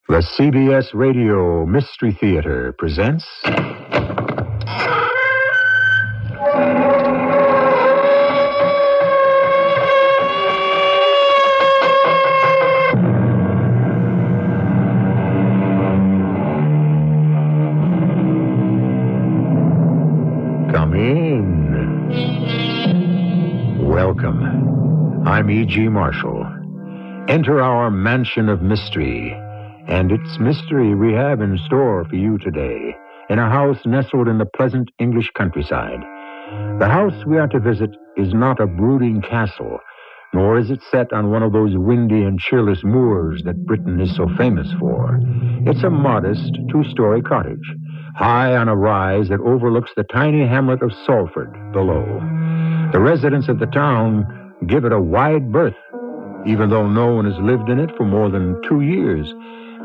The CBS Radio Mystery Theater presents... Come in. Welcome. I'm E.G. Marshall. Enter our mansion of mystery. And it's mystery we have in store for you today, in a house nestled in the pleasant English countryside. The house we are to visit is not a brooding castle, nor is it set on one of those windy and cheerless moors that Britain is so famous for. It's a modest two-story cottage, high on a rise that overlooks the tiny hamlet of Salford below. The residents of the town give it a wide berth, even though no one has lived in it for more than 2 years.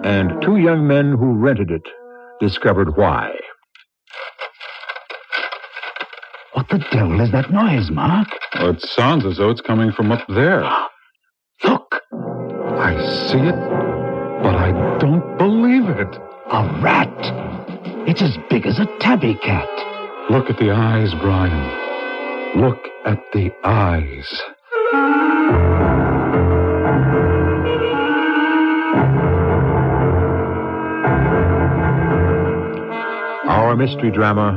And 2 young men who rented it discovered why. What the devil is that noise, Mark? Well, it sounds as though it's coming from up there. Look! I see it, but I don't believe it. A rat! It's as big as a tabby cat. Look at the eyes, Brian. Look at the eyes. Our mystery drama,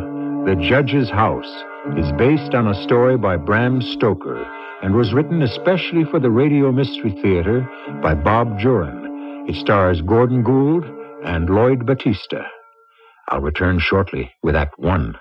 The Judge's House, is based on a story by Bram Stoker and was written especially for the Radio Mystery Theater by Bob Juran. It stars Gordon Gould and Lloyd Battista. I'll return shortly with Act 1.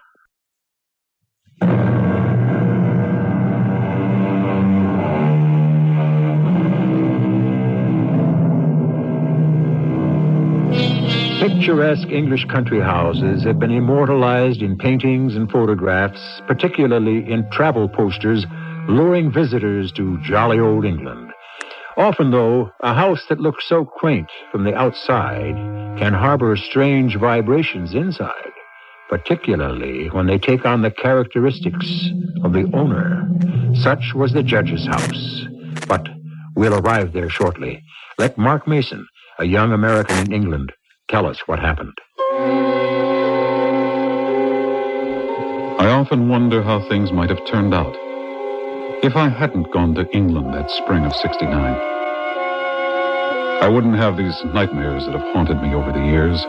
Picturesque English country houses have been immortalized in paintings and photographs, particularly in travel posters luring visitors to jolly old England. Often, though, a house that looks so quaint from the outside can harbor strange vibrations inside, particularly when they take on the characteristics of the owner. Such was the Judge's house. But we'll arrive there shortly. Let Mark Mason, a young American in England, tell us what happened. I often wonder how things might have turned out if I hadn't gone to England that spring of '69. I wouldn't have these nightmares that have haunted me over the years.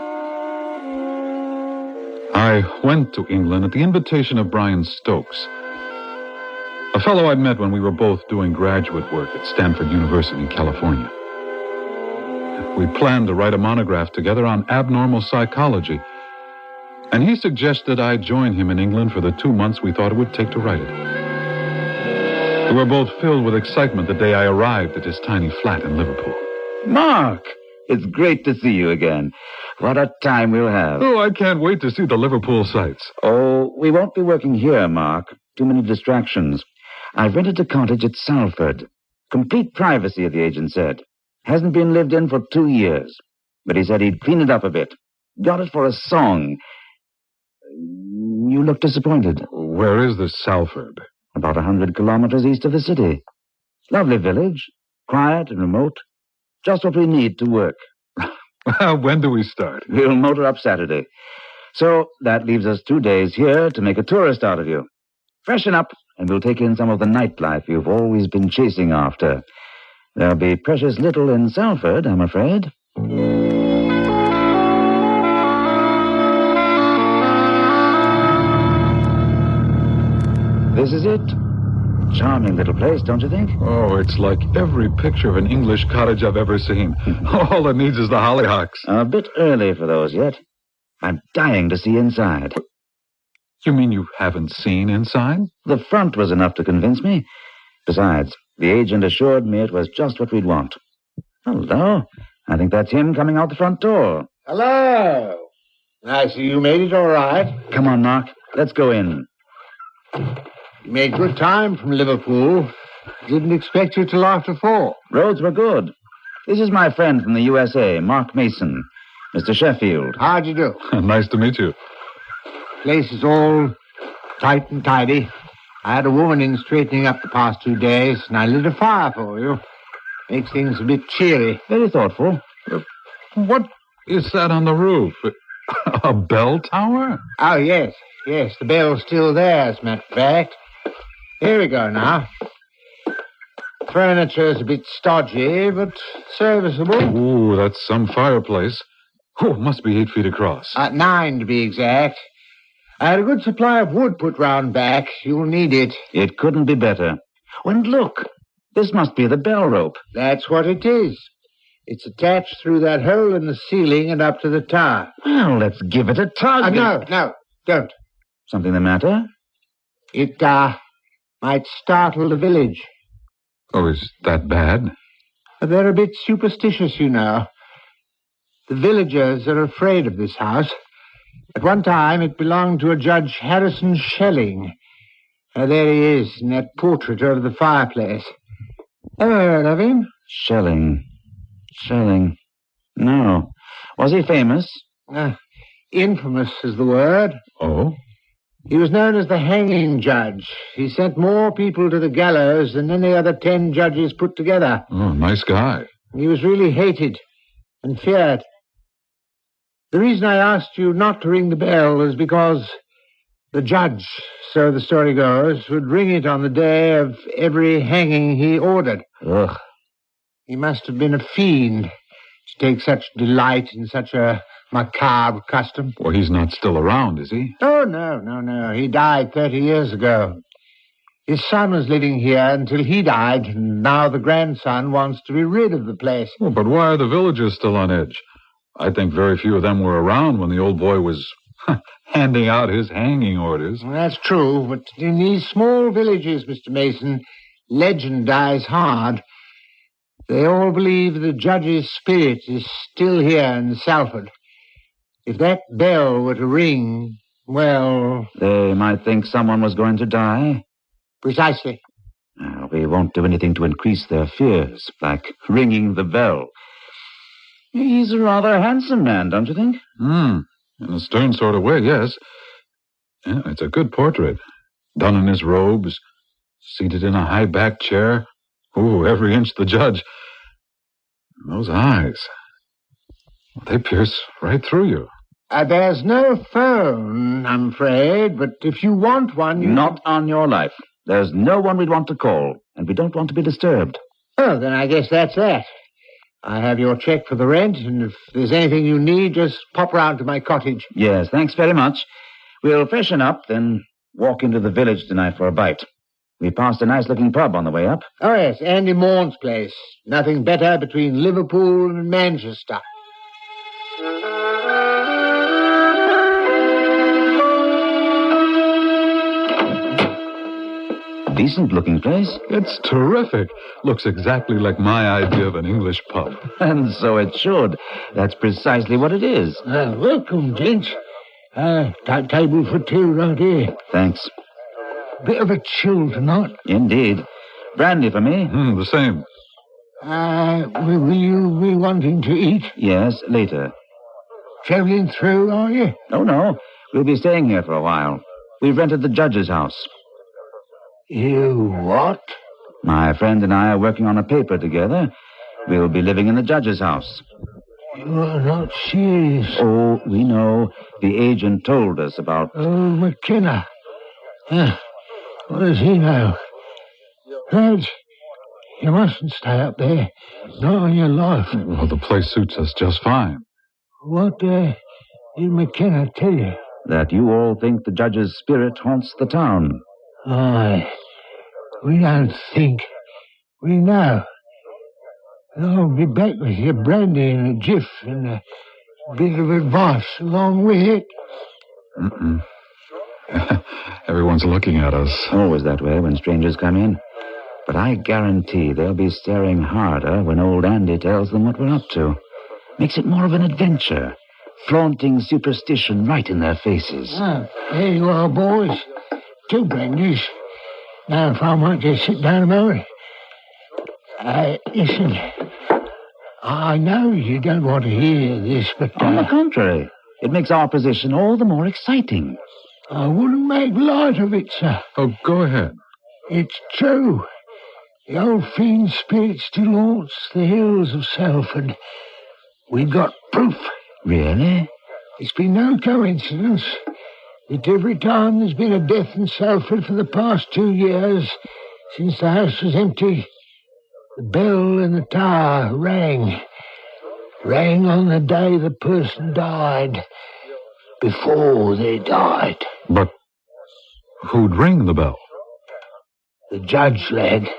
I went to England at the invitation of Brian Stokes, a fellow I'd met when we were both doing graduate work at Stanford University in California. We planned to write a monograph together on abnormal psychology, and he suggested I join him in England for the 2 months we thought it would take to write it. We were both filled with excitement the day I arrived at his tiny flat in Liverpool. Mark! It's great to see you again. What a time we'll have. Oh, I can't wait to see the Liverpool sights. Oh, we won't be working here, Mark. Too many distractions. I've rented a cottage at Salford. Complete privacy, the agent said. Hasn't been lived in for 2 years. But he said he'd clean it up a bit. Got it for a song. You look disappointed. Where is this Salford? About 100 kilometers east of the city. Lovely village. Quiet and remote. Just what we need to work. When do we start? We'll motor up Saturday. So that leaves us 2 days here to make a tourist out of you. Freshen up, and we'll take in some of the nightlife you've always been chasing after. There'll be precious little in Salford, I'm afraid. This is it. Charming little place, don't you think? Oh, it's like every picture of an English cottage I've ever seen. All it needs is the hollyhocks. A bit early for those yet. I'm dying to see inside. You mean you haven't seen inside? The front was enough to convince me. Besides, the agent assured me it was just what we'd want. Hello. I think that's him coming out the front door. Hello. I see you made it all right. Come on, Mark. Let's go in. You made good time from Liverpool. Didn't expect you till after 4. Roads were good. This is my friend from the USA, Mark Mason. Mr. Sheffield. How do you do? Nice to meet you. Place is all tight and tidy. I had a woman in straightening up the past 2 days, and I lit a fire for you. Makes things a bit cheery. Very thoughtful. What Is that on the roof? A bell tower? Oh, yes. Yes, the bell's still there, as a matter of fact. Here we go now. Furniture's a bit stodgy, but serviceable. Ooh, that's some fireplace. Oh, it must be 8 feet across. 9 to be exact. I had a good supply of wood put round back. You'll need it. It couldn't be better. Oh, and look, this must be the bell rope. That's what it is. It's attached through that hole in the ceiling and up to the tower. Well, let's give it a tug. No, don't. Something the matter? It, might startle the village. Oh, is that bad? They're a bit superstitious, you know. The villagers are afraid of this house. At one time, it belonged to a Judge Harrison Schelling. There he is, in that portrait over the fireplace. Ever heard of him? Schelling. No. Was he famous? Infamous is the word. Oh? He was known as the hanging judge. He sent more people to the gallows than any other 10 judges put together. Oh, nice guy. He was really hated and feared. The reason I asked you not to ring the bell is because the judge, so the story goes, would ring it on the day of every hanging he ordered. Ugh. He must have been a fiend to take such delight in such a macabre custom. Well, he's not still around, is he? Oh, no. He died 30 years ago. His son was living here until he died, and now the grandson wants to be rid of the place. Well, but why are the villagers still on edge? I think very few of them were around when the old boy was handing out his hanging orders. Well, that's true, but in these small villages, Mr. Mason, legend dies hard. They all believe the judge's spirit is still here in Salford. If that bell were to ring, well... They might think someone was going to die. Precisely. We won't do anything to increase their fears, like ringing the bell. He's a rather handsome man, don't you think? In a stern sort of way, yes. Yeah, it's a good portrait. Done in his robes, seated in a high-backed chair. Ooh, every inch the judge. Those eyes. They pierce right through you. There's no phone, I'm afraid, but if you want one... Not on your life. There's no one we'd want to call, and we don't want to be disturbed. Oh, then I guess that's that. I have your check for the rent, and if there's anything you need, just pop round to my cottage. Yes, thanks very much. We'll freshen up, then walk into the village tonight for a bite. We passed a nice-looking pub on the way up. Oh, yes, Andy Morn's place. Nothing better between Liverpool and Manchester. Decent-looking place. It's terrific. Looks exactly like my idea of an English pub. And so it should. That's precisely what it is. Welcome, gents. Table for 2 right here. Thanks. Bit of a chill tonight. Indeed. Brandy for me? The same. Will you be wanting to eat? Yes, later. Travelling through, are you? Oh, no. We'll be staying here for a while. We've rented the judge's house. You what? My friend and I are working on a paper together. We'll be living in the judge's house. You're not serious. Oh, we know. The agent told us about... Oh, McKenna. What does he know? Lads, you mustn't stay up there. Not on your life. Well, the place suits us just fine. What did McKenna tell you? That you all think the judge's spirit haunts the town. Aye. We don't think. We know. I'll be back with your brandy in a jiff and a bit of advice along with it. Everyone's looking at us. Always that way when strangers come in. But I guarantee they'll be staring harder when old Andy tells them what we're up to. Makes it more of an adventure. Flaunting superstition right in their faces. There you are, boys. 2 brandies. Now, if I might just sit down a moment. Listen. I know you don't want to hear this, but... On the contrary, it makes our position all the more exciting. I wouldn't make light of it, sir. Oh, go ahead. It's true. The old fiend spirit still haunts the hills of Salford. We've got proof. Really? It's been no coincidence that every time there's been a death in Salford for the past 2 years, since the house was empty, the bell in the tower rang on the day the person died, before they died. But who'd ring the bell? The judge, lad.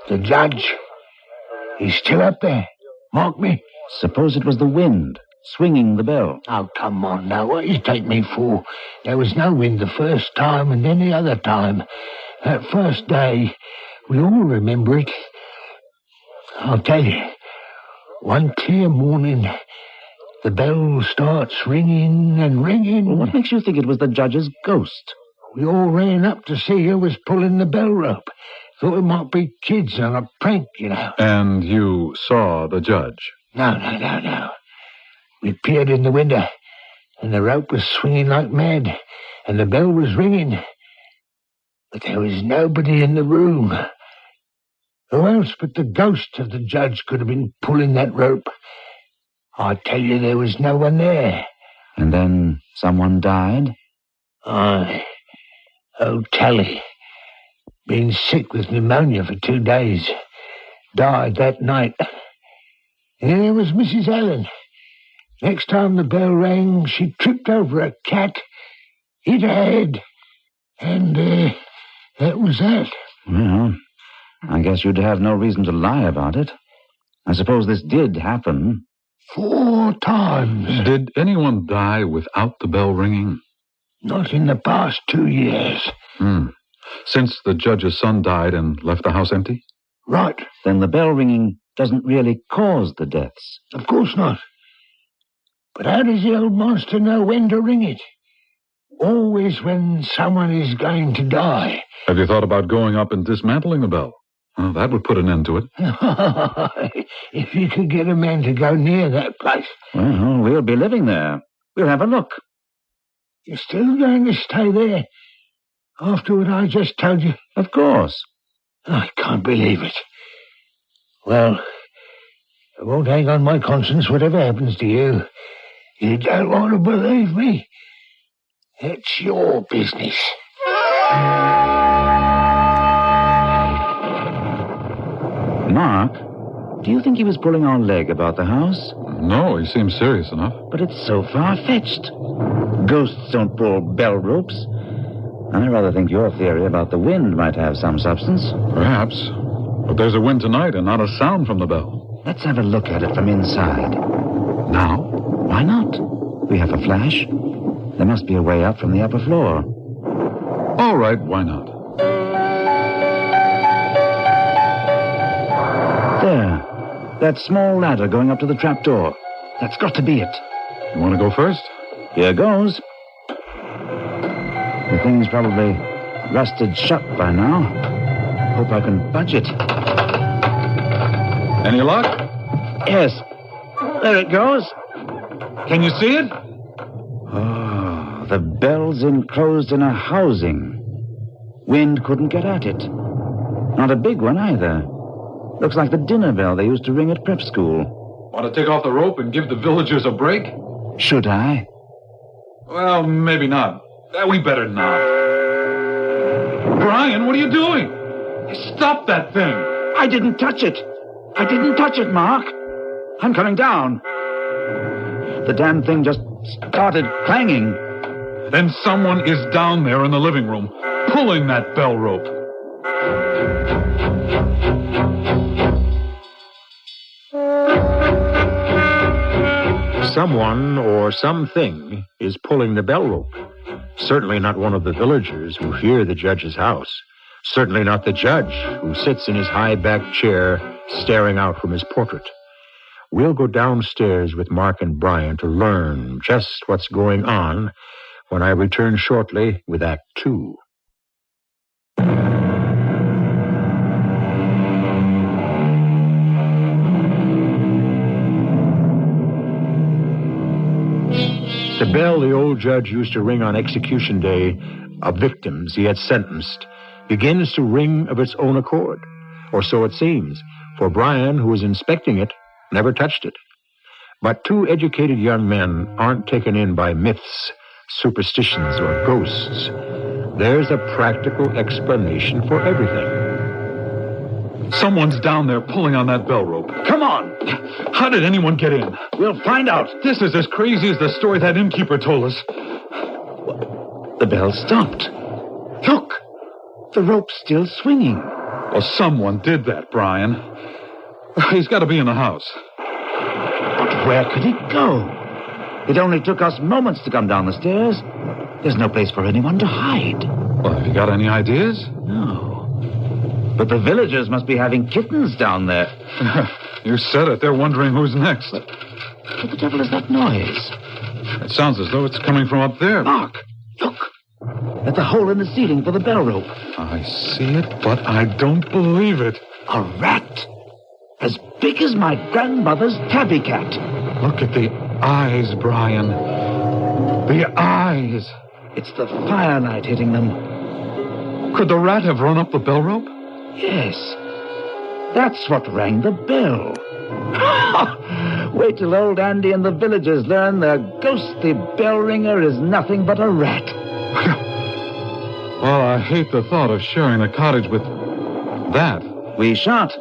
The judge. He's still up there. Mark me. Suppose it was the wind swinging the bell. Oh, come on now. What you take me for? There was no wind the first time and any other time. That first day, we all remember it. I'll tell you, one clear morning, the bell starts ringing and ringing. Well, what makes you think it was the judge's ghost? We all ran up to see who was pulling the bell rope. Thought it might be kids on a prank, you know. And you saw the judge? No. We peered in the window, and the rope was swinging like mad, and the bell was ringing. But there was nobody in the room. Who else but the ghost of the judge could have been pulling that rope? I tell you, there was no one there. And then someone died? Aye. Old Tally. Been sick with pneumonia for 2 days. Died that night. And then there was Mrs. Allen. Next time the bell rang, she tripped over a cat, hit her head, and that was that. Well, I guess you'd have no reason to lie about it. I suppose this did happen. 4 times. Did anyone die without the bell ringing? Not in the past 2 years. Since the judge's son died and left the house empty? Right. Then the bell ringing doesn't really cause the deaths. Of course not. But how does the old monster know when to ring it? Always when someone is going to die. Have you thought about going up and dismantling the bell? Well, that would put an end to it. If you could get a man to go near that place. Well, we'll be living there. We'll have a look. You're still going to stay there? After what I just told you? Of course. I can't believe it. Well, it won't hang on my conscience whatever happens to you. You don't want to believe me? It's your business. Mark, do you think he was pulling our leg about the house? No, he seems serious enough. But it's so far-fetched. Ghosts don't pull bell ropes. I rather think your theory about the wind might have some substance. Perhaps. But there's a wind tonight and not a sound from the bell. Let's have a look at it from inside. Now? Why not? We have a flash. There must be a way up from the upper floor. All right, why not? There. That small ladder going up to the trapdoor. That's got to be it. You want to go first? Here goes. The thing's probably rusted shut by now. Hope I can budge it. Any luck? Yes. There it goes. Can you see it? Oh, the bell's enclosed in a housing. Wind couldn't get at it. Not a big one either. Looks like the dinner bell they used to ring at prep school. Want to take off the rope and give the villagers a break? Should I? Well, maybe not. We better not. Brian, what are you doing? Stop that thing. I didn't touch it. I didn't touch it, Mark. I'm coming down. The damn thing just started clanging. Then someone is down there in the living room, pulling that bell rope. Someone or something is pulling the bell rope. Certainly not one of the villagers who fear the judge's house. Certainly not the judge who sits in his high-backed chair staring out from his portrait. We'll go downstairs with Mark and Brian to learn just what's going on when I return shortly with Act 2. The bell the old judge used to ring on execution day of victims he had sentenced begins to ring of its own accord, or so it seems, for Brian, who was inspecting it, never touched it. But two educated young men aren't taken in by myths, superstitions, or ghosts. There's a practical explanation for everything. Someone's down there pulling on that bell rope. Come on! How did anyone get in? We'll find out. This is as crazy as the story that innkeeper told us. The bell stopped. Look! The rope's still swinging. Well, someone did that, Brian. He's got to be in the house. But where could he go? It only took us moments to come down the stairs. There's no place for anyone to hide. Well, have you got any ideas? No. But the villagers must be having kittens down there. You said it. They're wondering who's next. What the devil is that noise? It sounds as though it's coming from up there. Mark, look. At the hole in the ceiling for the bell rope. I see it, but I don't believe it. A rat. As big as my grandmother's tabby cat. Look at the eyes, Brian. The eyes. It's the firelight hitting them. Could the rat have run up the bell rope? Yes. That's what rang the bell. Wait till old Andy and the villagers learn their ghostly bell ringer is nothing but a rat. Well, I hate the thought of sharing the cottage with that. We shan't.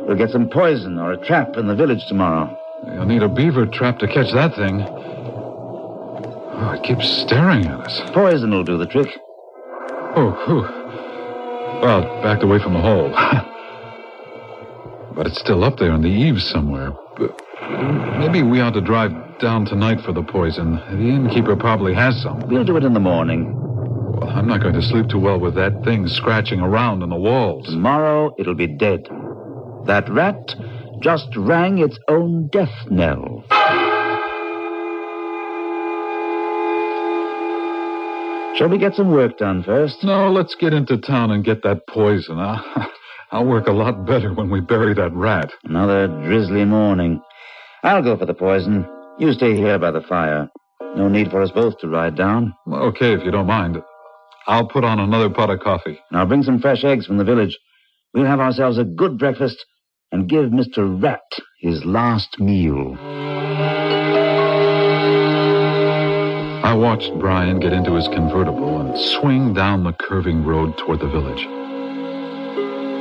We'll get some poison or a trap in the village tomorrow. You'll need a beaver trap to catch that thing. Oh, it keeps staring at us. Poison will do the trick. Oh, whew. Well, it backed away from the hole. But it's still up there on the eaves somewhere. Maybe we ought to drive down tonight for the poison. The innkeeper probably has some. We'll do it in the morning. Well, I'm not going to sleep too well with that thing scratching around in the walls. Tomorrow it'll be dead. That rat just rang its own death knell. Shall we get some work done first? No, let's get into town and get that poison. I'll work a lot better when we bury that rat. Another drizzly morning. I'll go for the poison. You stay here by the fire. No need for us both to ride down. Okay, if you don't mind. I'll put on another pot of coffee. Now bring some fresh eggs from the village. We'll have ourselves a good breakfast and give Mr. Rat his last meal. I watched Brian get into his convertible and swing down the curving road toward the village.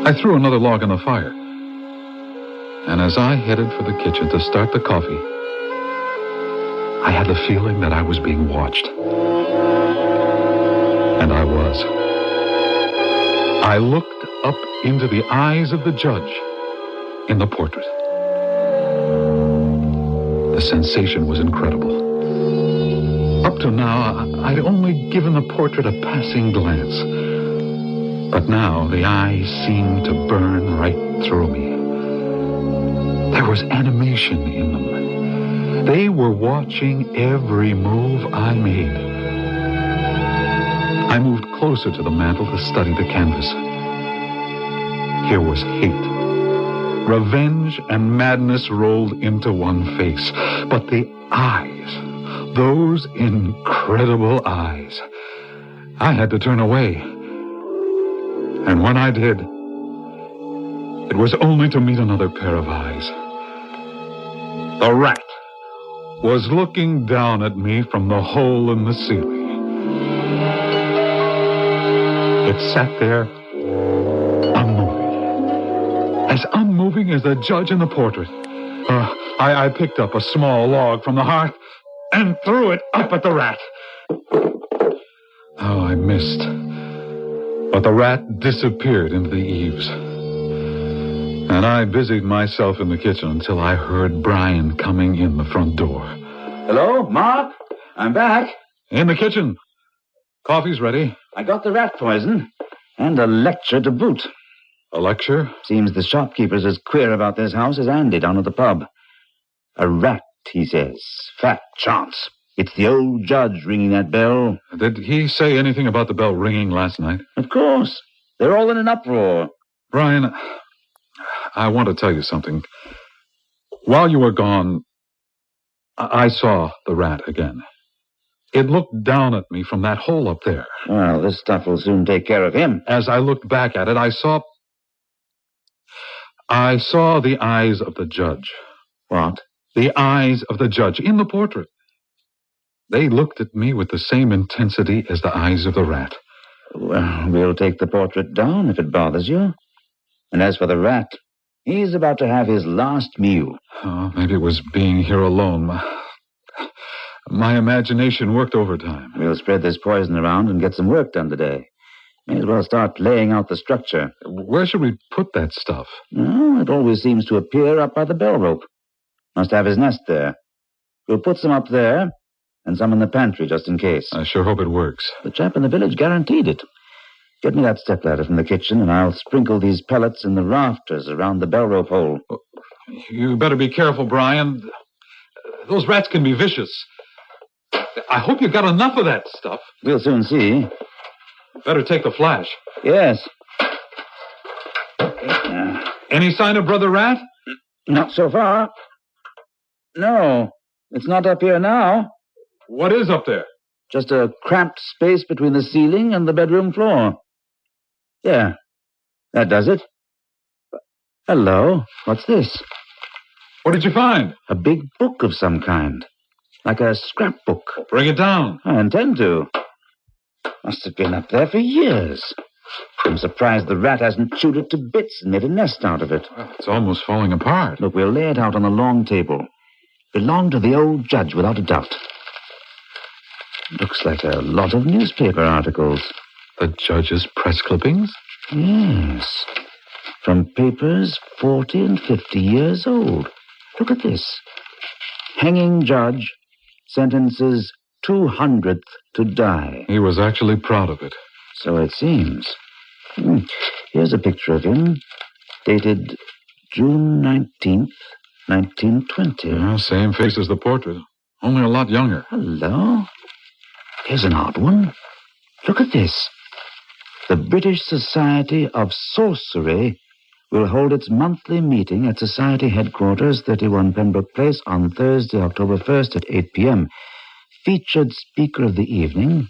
I threw another log on the fire. And as I headed for the kitchen to start the coffee, I had the feeling that I was being watched. And I was. I looked up into the eyes of the judge in the portrait. The sensation was incredible. Up to now, I'd only given the portrait a passing glance. But now the eyes seemed to burn right through me. There was animation in them. They were watching every move I made. I moved closer to the mantel to study the canvas. Here was hate. Revenge and madness rolled into one face. But the eyes, those incredible eyes, I had to turn away. And when I did, it was only to meet another pair of eyes. The rat was looking down at me from the hole in the ceiling. It sat there, unmoving. As unmoving as the judge in the portrait. I picked up a small log from the hearth and threw it up at the rat. Oh, I missed. But the rat disappeared into the eaves. And I busied myself in the kitchen until I heard Brian coming in the front door. Hello, Mark? I'm back. In the kitchen. Coffee's ready. I got the rat poison and a lecture to boot. A lecture? Seems the shopkeeper's as queer about this house as Andy down at the pub. A rat, he says. Fat chance. It's the old judge ringing that bell. Did he say anything about the bell ringing last night? Of course. They're all in an uproar. Brian, I want to tell you something. While you were gone, I saw the rat again. It looked down at me from that hole up there. Well, this stuff will soon take care of him. As I looked back at it, I saw the eyes of the judge. What? The eyes of the judge in the portrait. They looked at me with the same intensity as the eyes of the rat. Well, we'll take the portrait down if it bothers you. And as for the rat, he's about to have his last meal. Oh, maybe it was being here alone. My imagination worked overtime. We'll spread this poison around and get some work done today. May as well start laying out the structure. Where should we put that stuff? Oh, it always seems to appear up by the bell rope. Must have his nest there. We'll put some up there and some in the pantry just in case. I sure hope it works. The chap in the village guaranteed it. Get me that stepladder from the kitchen and I'll sprinkle these pellets in the rafters around the bell rope hole. You better be careful, Brian. Those rats can be vicious. I hope you got enough of that stuff. We'll soon see. Better take the flash. Yes. Any sign of Brother Rat? Not so far. No, it's not up here now. What is up there? Just a cramped space between the ceiling and the bedroom floor. Yeah, that does it. Hello, what's this? What did you find? A big book of some kind. Like a scrapbook. Bring it down. I intend to. Must have been up there for years. I'm surprised the rat hasn't chewed it to bits and made a nest out of it. Well, it's almost falling apart. Look, we'll lay it out on the long table. Belonged to the old judge, without a doubt. Looks like a lot of newspaper articles. The judge's press clippings? Yes. From papers 40 and 50 years old. Look at this. Hanging judge sentences 200th to die. He was actually proud of it. So it seems. Here's a picture of him, dated June 19th, 1920. Yeah, same face as the portrait, only a lot younger. Hello. Here's an odd one. Look at this. The British Society of Sorcery will hold its monthly meeting at Society Headquarters, 31 Pembroke Place, on Thursday, October 1st at 8 p.m. Featured speaker of the evening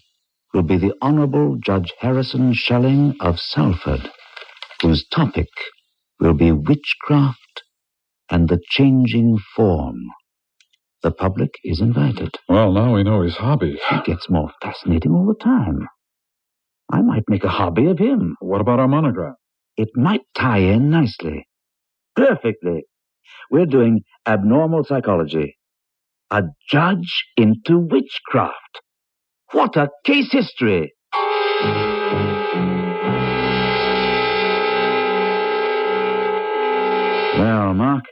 will be the Honorable Judge Harrison Schelling of Salford, whose topic will be witchcraft and the changing form. The public is invited. Well, now we know his hobby. He gets more fascinating all the time. I might make a hobby of him. What about our monograph? It might tie in nicely. Perfectly. We're doing abnormal psychology. A judge into witchcraft. What a case history. Well, Mark,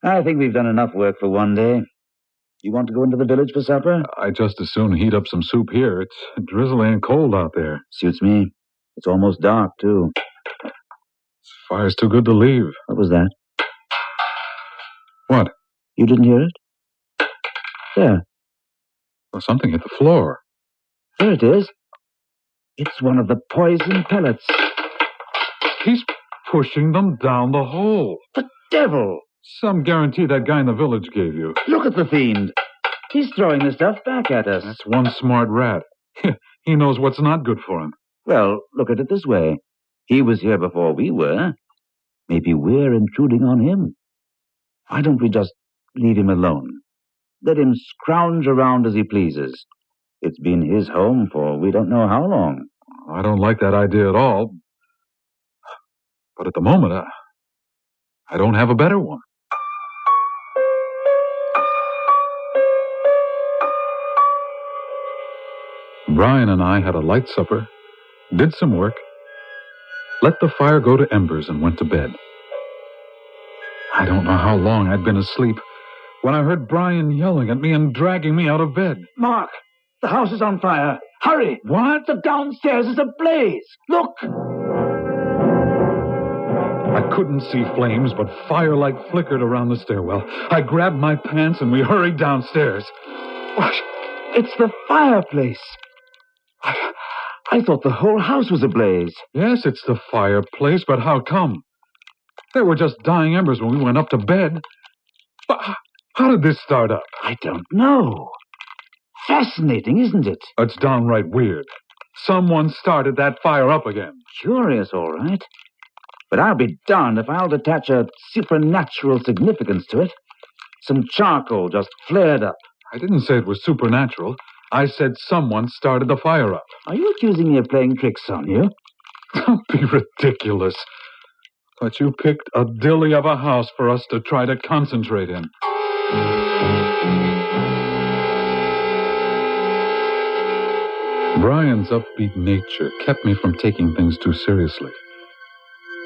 I think we've done enough work for one day. You want to go into the village for supper? I'd just as soon heat up some soup here. It's drizzly and cold out there. Suits me. It's almost dark, too. This fire's too good to leave. What was that? What? You didn't hear it? There. Well, something hit the floor. There it is. It's one of the poison pellets. He's pushing them down the hole. The devil! Some guarantee that guy in the village gave you. Look at the fiend. He's throwing the stuff back at us. That's one smart rat. He knows what's not good for him. Well, look at it this way. He was here before we were. Maybe we're intruding on him. Why don't we just leave him alone? Let him scrounge around as he pleases. It's been his home for we don't know how long. I don't like that idea at all. But at the moment, I don't have a better one. Brian and I had a light supper, did some work, let the fire go to embers, and went to bed. I don't know how long I'd been asleep when I heard Brian yelling at me and dragging me out of bed. Mark, the house is on fire. Hurry! What? The downstairs is ablaze. Look! I couldn't see flames, but firelight flickered around the stairwell. I grabbed my pants and we hurried downstairs. Gosh, it's the fireplace. I thought the whole house was ablaze. Yes, it's the fireplace, but how come? There were just dying embers when we went up to bed. But how did this start up? I don't know. Fascinating, isn't it? It's downright weird. Someone started that fire up again. Curious, all right. But I'll be darned if I'll attach a supernatural significance to it. Some charcoal just flared up. I didn't say it was supernatural. I said someone started the fire up. Are you accusing me of playing tricks on you? Don't be ridiculous. But you picked a dilly of a house for us to try to concentrate in. Brian's upbeat nature kept me from taking things too seriously.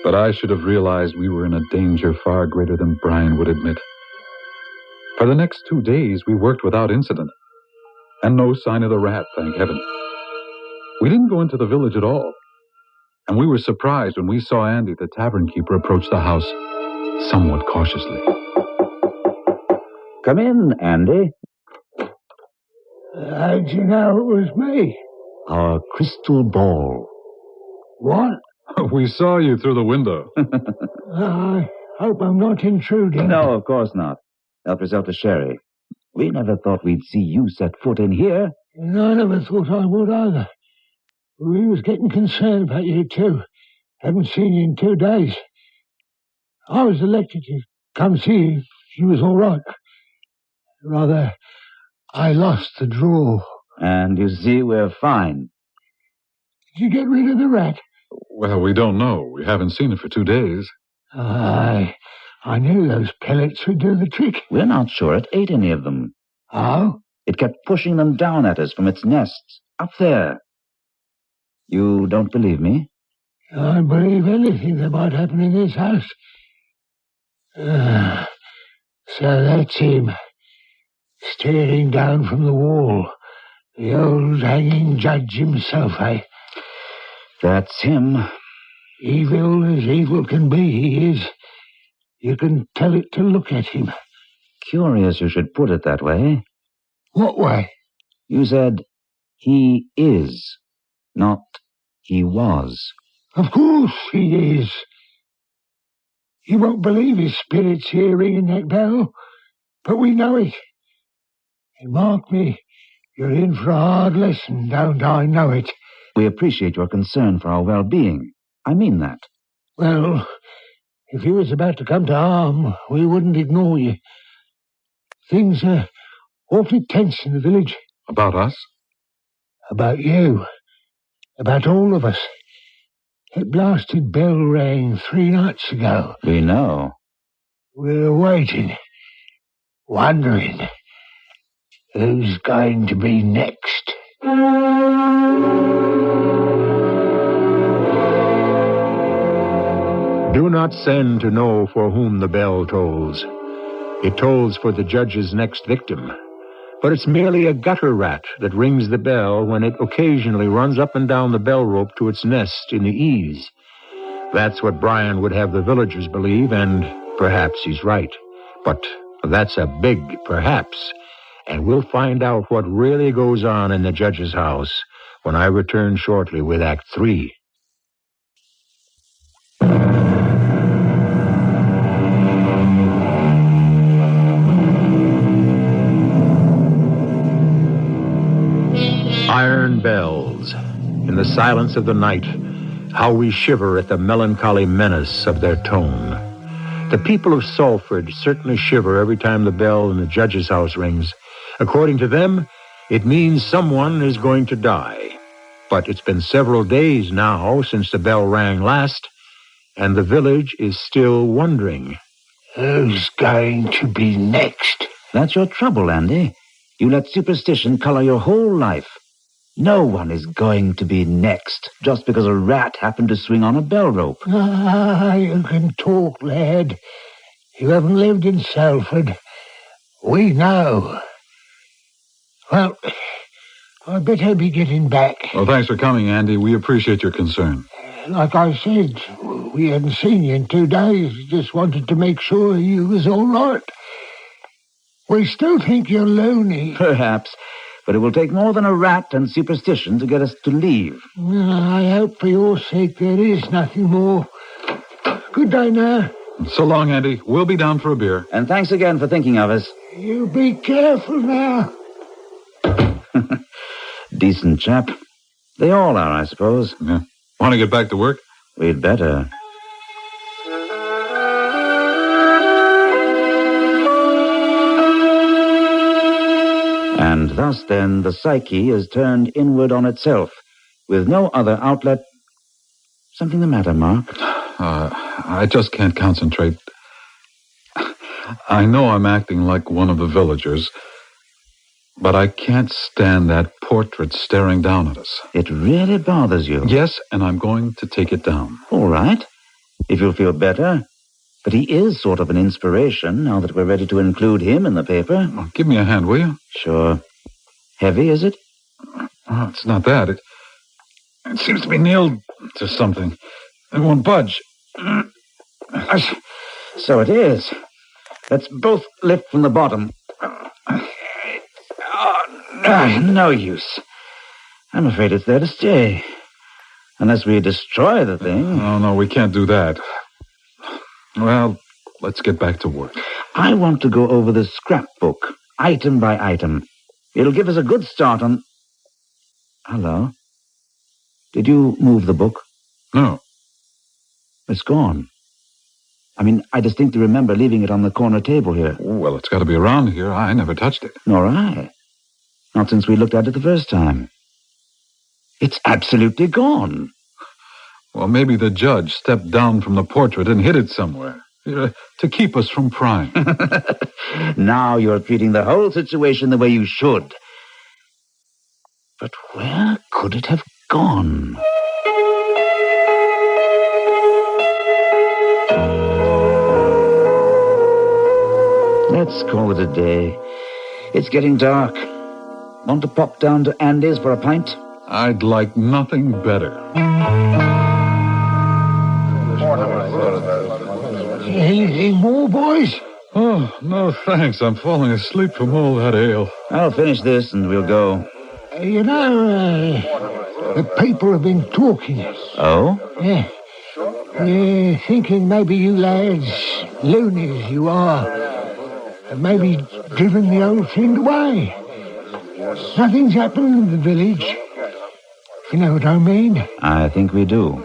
But I should have realized we were in a danger far greater than Brian would admit. For the next 2 days, we worked without incident. And no sign of the rat, thank heaven. We didn't go into the village at all. And we were surprised when we saw Andy, the tavern keeper, approach the house somewhat cautiously. Come in, Andy. How'd you know it was me? Our crystal ball. What? We saw you through the window. I hope I'm not intruding. No, of course not. Help yourself to sherry. We never thought we'd see you set foot in here. And I never thought I would either. We was getting concerned about you, too. Haven't seen you in 2 days. I was elected to come see if you was all right. Rather, I lost the draw. And you see, we're fine. Did you get rid of the rat? Well, we don't know. We haven't seen it for 2 days. I knew those pellets would do the trick. We're not sure it ate any of them. Oh? It kept pushing them down at us from its nests, up there. You don't believe me? I believe anything that might happen in this house. So that's him, staring down from the wall. The old hanging judge himself, eh? That's him. Evil as evil can be, he is. You can tell it to look at him. Curious you should put it that way. What way? You said, he is, not he was. Of course he is. You won't believe his spirit's here ringing that bell, but we know it. And mark me, you're in for a hard lesson, don't I know it? We appreciate your concern for our well-being. I mean that. Well, if you was about to come to harm, we wouldn't ignore you. Things are awfully tense in the village. About us? About you. About all of us. That blasted bell rang 3 nights ago. We know. We're waiting. Wondering. Who's going to be next? Do not send to know for whom the bell tolls. It tolls for the judge's next victim. But it's merely a gutter rat that rings the bell when it occasionally runs up and down the bell rope to its nest in the eaves. That's what Brian would have the villagers believe, and perhaps he's right. But that's a big perhaps. And we'll find out what really goes on in the judge's house when I return shortly with Act 3. Iron bells. In the silence of the night, how we shiver at the melancholy menace of their tone. The people of Salford certainly shiver every time the bell in the judge's house rings. According to them, it means someone is going to die. But it's been several days now since the bell rang last, and the village is still wondering. Who's going to be next? That's your trouble, Andy. You let superstition color your whole life. No one is going to be next just because a rat happened to swing on a bell rope. You can talk, lad. You haven't lived in Salford. We know. Well, I better be getting back. Well, thanks for coming, Andy. We appreciate your concern. Like I said, we hadn't seen you in 2 days. Just wanted to make sure you was all right. We still think you're loony. Perhaps, but it will take more than a rat and superstition to get us to leave. I hope for your sake there is nothing more. Good day now. So long, Andy. We'll be down for a beer. And thanks again for thinking of us. You be careful now. Decent chap. They all are, I suppose. Yeah. Want to get back to work? We'd better. And thus, then, the psyche is turned inward on itself, with no other outlet. Something the matter, Mark? I just can't concentrate. I know I'm acting like one of the villagers, but I can't stand that portrait staring down at us. It really bothers you? Yes, and I'm going to take it down. All right, if you'll feel better. But he is sort of an inspiration now that we're ready to include him in the paper. Well, give me a hand, will you? Sure. Heavy, is it? Oh, it's not that. It seems to be nailed to something. It won't budge. So it is. Let's both lift from the bottom. No use. I'm afraid it's there to stay. Unless we destroy the thing. Oh, no, we can't do that. Well, let's get back to work. I want to go over the scrapbook, item by item. It'll give us a good start on... Hello? Did you move the book? No. It's gone. I mean, I distinctly remember leaving it on the corner table here. Well, it's got to be around here. I never touched it. Nor I. Not since we looked at it the first time. It's absolutely gone. Well, maybe the judge stepped down from the portrait and hid it somewhere to keep us from prying. Now you're treating the whole situation the way you should. But where could it have gone? Let's call it a day. It's getting dark. Want to pop down to Andy's for a pint? I'd like nothing better. Anything more, boys? Oh, no thanks. I'm falling asleep from all that ale. I'll finish this and we'll go. You know, the people have been talking. Oh? Yeah. They're thinking maybe you lads, loonies you are, have maybe driven the old thing away. Nothing's happened in the village. If you know what I mean. I think we do.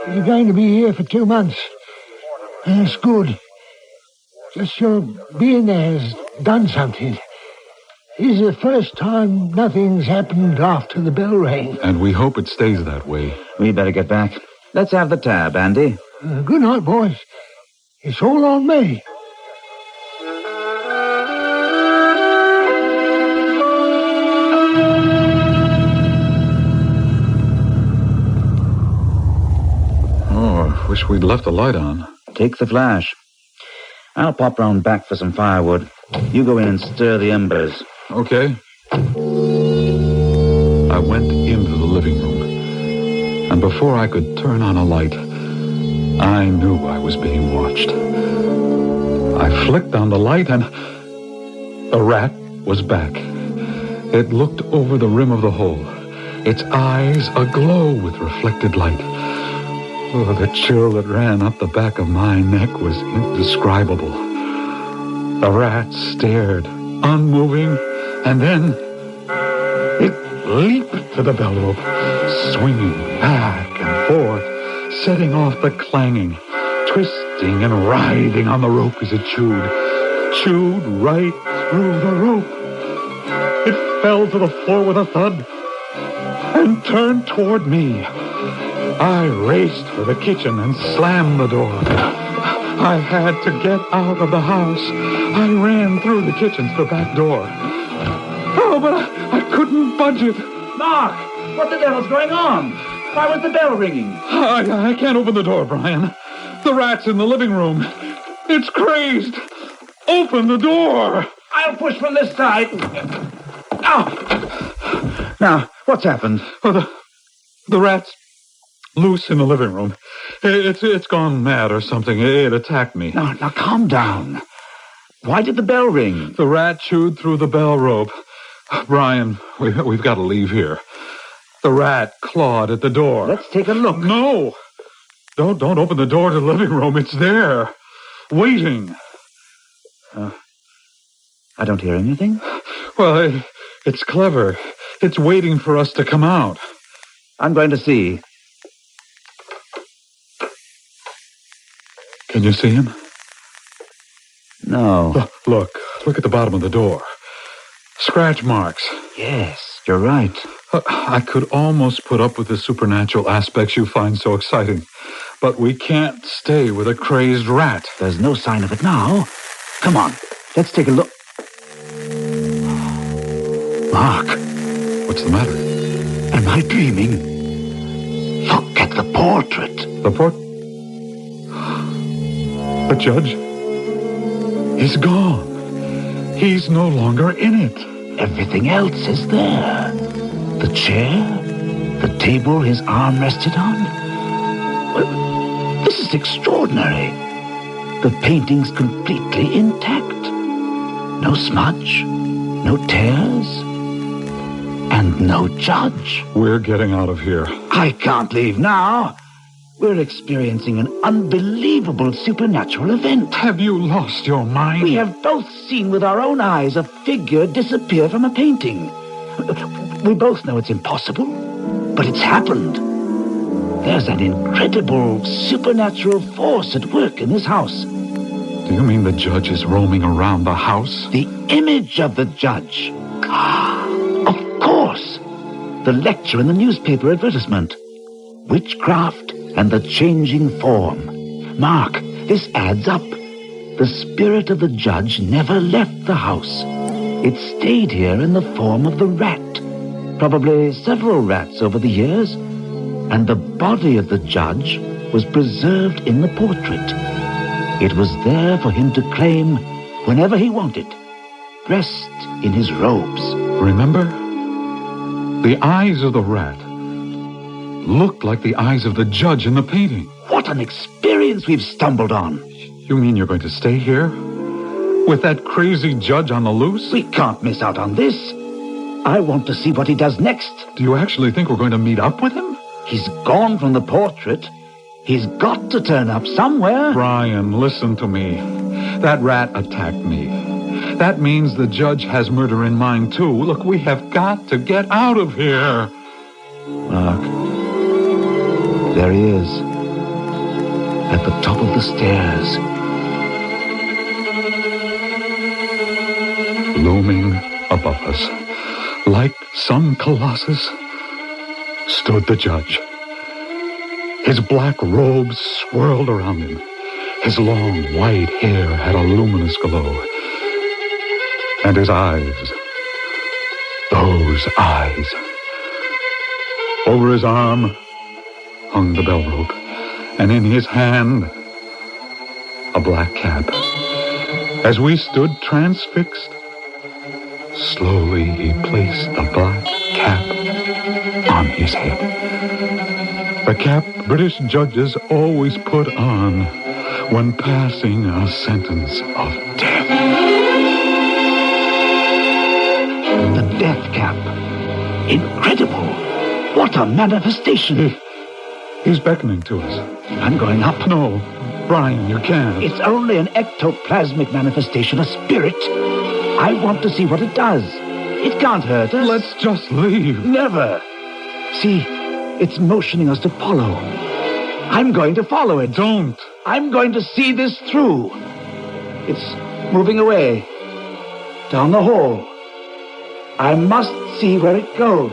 You're going to be here for 2 months. That's good. Just your being there has done something. This is the first time nothing's happened after the bell rang. And we hope it stays that way. We better get back. Let's have the tab, Andy. Good night, boys. It's all on me. Oh, I wish we'd left the light on. Take the flash. I'll pop round back for some firewood. You go in and stir the embers. Okay. I went into the living room, and before I could turn on a light, I knew I was being watched. I flicked on the light, and the rat was back. It looked over the rim of the hole, its eyes aglow with reflected light. Oh, the chill that ran up the back of my neck was indescribable. The rat stared, unmoving, and then it leaped to the bell rope, swinging back and forth, setting off the clanging, twisting and writhing on the rope as it chewed right through the rope. It fell to the floor with a thud and turned toward me. I raced for the kitchen and slammed the door. I had to get out of the house. I ran through the kitchen to the back door. Oh, but I couldn't budge it. Mark, what the devil's going on? Why was the bell ringing? I can't open the door, Brian. The rat's in the living room. It's crazed. Open the door. I'll push from this side. Ow! Now, what's happened? Oh, the rat's loose in the living room. It's gone mad or something. It attacked me. Now, calm down. Why did the bell ring? The rat chewed through the bell rope. Brian, we've got to leave here. The rat clawed at the door. Let's take a look. No! Don't open the door to the living room. It's there, waiting. I don't hear anything. Well, it's clever. It's waiting for us to come out. I'm going to see. Can you see him? No. Look at the bottom of the door. Scratch marks. Yes, you're right. I could almost put up with the supernatural aspects you find so exciting. But we can't stay with a crazed rat. There's no sign of it now. Come on, let's take a look. Mark. What's the matter? Am I dreaming? Look at the portrait. The The judge? He's gone. He's no longer in it. Everything else is there. The chair, the table his arm rested on. Well, this is extraordinary. The painting's completely intact. No smudge, no tears, and no judge. We're getting out of here. I can't leave now. We're experiencing an unbelievable supernatural event. Have you lost your mind? We have both seen with our own eyes a figure disappear from a painting. We both know it's impossible, but it's happened. There's an incredible supernatural force at work in this house. Do you mean the judge is roaming around the house? The image of the judge. Of course. The lecture in the newspaper advertisement. Witchcraft and the changing form. Mark, this adds up. The spirit of the judge never left the house. It stayed here in the form of the rat. Probably several rats over the years. And the body of the judge was preserved in the portrait. It was there for him to claim whenever he wanted, dressed in his robes. Remember? The eyes of the rat looked like the eyes of the judge in the painting. What an experience we've stumbled on. You mean you're going to stay here? With that crazy judge on the loose? We can't miss out on this. I want to see what he does next. Do you actually think we're going to meet up with him? He's gone from the portrait. He's got to turn up somewhere. Brian, listen to me. That rat attacked me. That means the judge has murder in mind, too. Look, we have got to get out of here. Mark, there he is. At the top of the stairs. Looming above us, like some colossus, stood the judge. His black robes swirled around him. His long white hair had a luminous glow. And his eyes, those eyes. Over his arm hung the bell rope, and in his hand, a black cap. As we stood transfixed, slowly he placed the black cap on his head. The cap British judges always put on when passing a sentence of death. The death cap. Incredible. What a manifestation. He's beckoning to us. I'm going up. No, Brian, you can't. It's only an ectoplasmic manifestation, a spirit. I want to see what it does. It can't hurt us. Let's just leave. Never. See, it's motioning us to follow. I'm going to follow it. Don't. I'm going to see this through. It's moving away. Down the hall. I must see where it goes.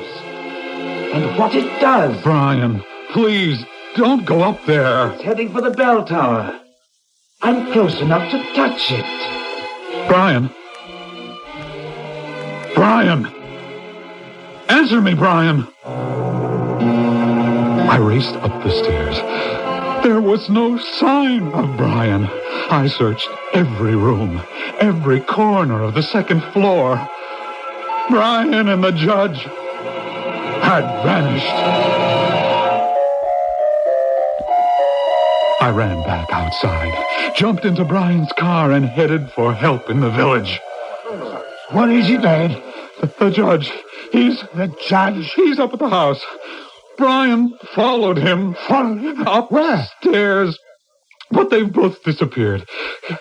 And what it does. Brian, please, don't go up there. It's heading for the bell tower. I'm close enough to touch it. Brian. Brian. Answer me, Brian. I raced up the stairs. There was no sign of Brian. I searched every room, every corner of the second floor. Brian and the judge had vanished. I ran back outside, jumped into Brian's car, and headed for help in the village. What is it, lad? The judge, The judge? he's up at the house. Brian followed him. Followed him? Upstairs. But they've both disappeared.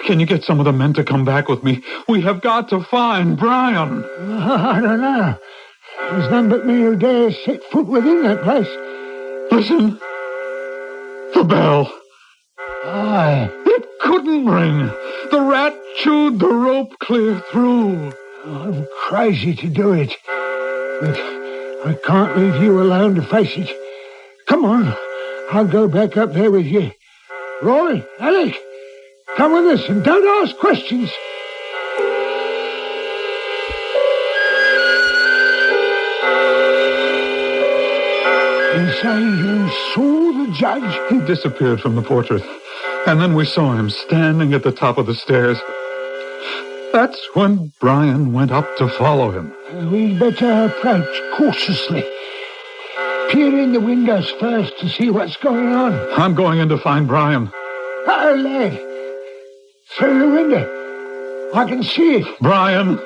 Can you get some of the men to come back with me? We have got to find Brian. I don't know. There's none but me who dares set foot within that place. Listen. The bell. Aye. It couldn't ring. The rat chewed the rope clear through. I'm crazy to do it, but I can't leave you alone to face it. Come on, I'll go back up there with you. Roy, Alec, come with us and don't ask questions. You say you saw the judge? He disappeared from the portrait, and then we saw him standing at the top of the stairs. That's when Brian went up to follow him. We'd better approach cautiously. Peer in the windows first to see what's going on. I'm going in to find Brian. Oh, lad. Through the window. I can see it. Brian!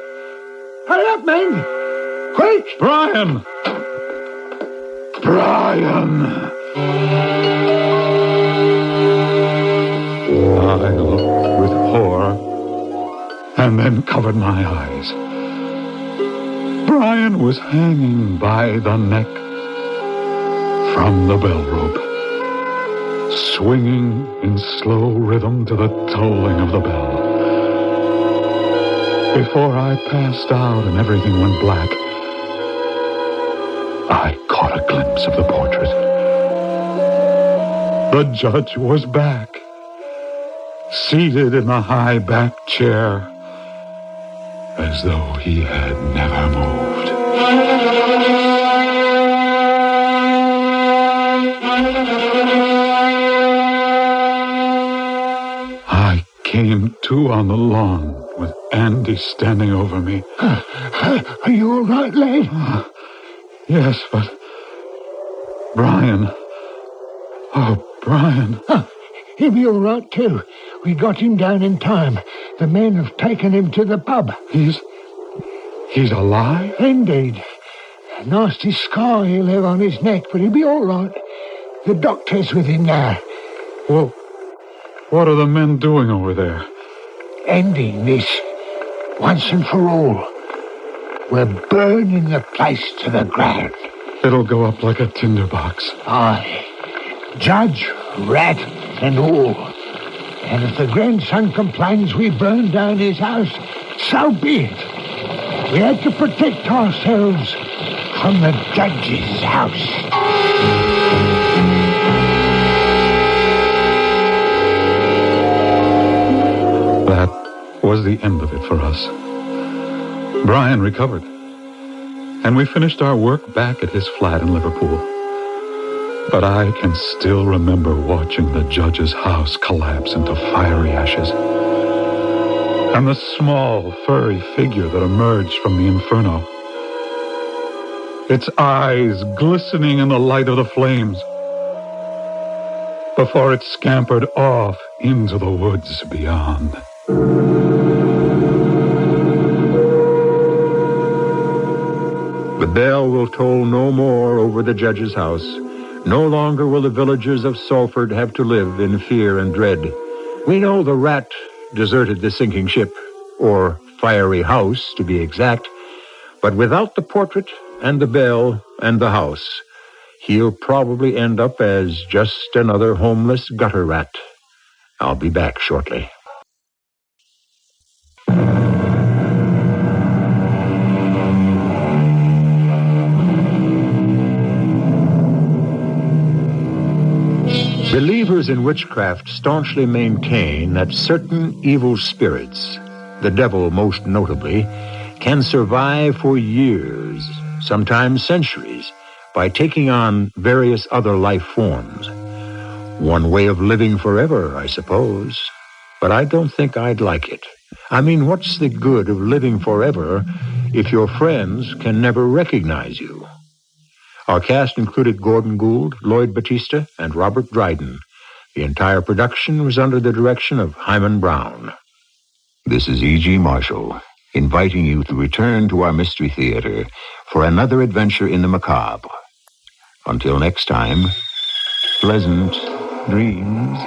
Hurry up, man. Quick! Brian! Brian! I looked with horror and then covered my eyes. Brian was hanging by the neck from the bell rope, swinging in slow rhythm to the tolling of the bell. Before I passed out and everything went black, I caught a glimpse of the portrait. The judge was back, seated in the high-backed chair, as though he had never moved. I came to on the lawn with Andy standing over me. Are you all right, lad? Yes, but... Brian... Oh, Brian... He'll be all right, too. We got him down in time. The men have taken him to the pub. He's alive? Indeed. A nasty scar he'll have on his neck, but he'll be all right. The doctor's with him now. Well, what are the men doing over there? Ending this, once and for all. We're burning the place to the ground. It'll go up like a tinderbox. Aye. Judge, rat, and all. And if the grandson complains we burn down his house, so be it. We had to protect ourselves from the judge's house. That was the end of it for us. Brian recovered, and we finished our work back at his flat in Liverpool. But I can still remember watching the judge's house collapse into fiery ashes, and the small, furry figure that emerged from the inferno, its eyes glistening in the light of the flames, before it scampered off into the woods beyond. The bell will toll no more over the judge's house. No longer will the villagers of Salford have to live in fear and dread. We know the rat deserted the sinking ship, or fiery house, to be exact. But without the portrait and the bell and the house, he'll probably end up as just another homeless gutter rat. I'll be back shortly. Believers in witchcraft staunchly maintain that certain evil spirits, the devil most notably, can survive for years, sometimes centuries, by taking on various other life forms. One way of living forever, I suppose. But I don't think I'd like it. I mean, what's the good of living forever if your friends can never recognize you? Our cast included Gordon Gould, Lloyd Battista, and Robert Dryden. The entire production was under the direction of Himan Brown. This is E.G. Marshall, inviting you to return to our Mystery Theater for another adventure in the macabre. Until next time, pleasant dreams.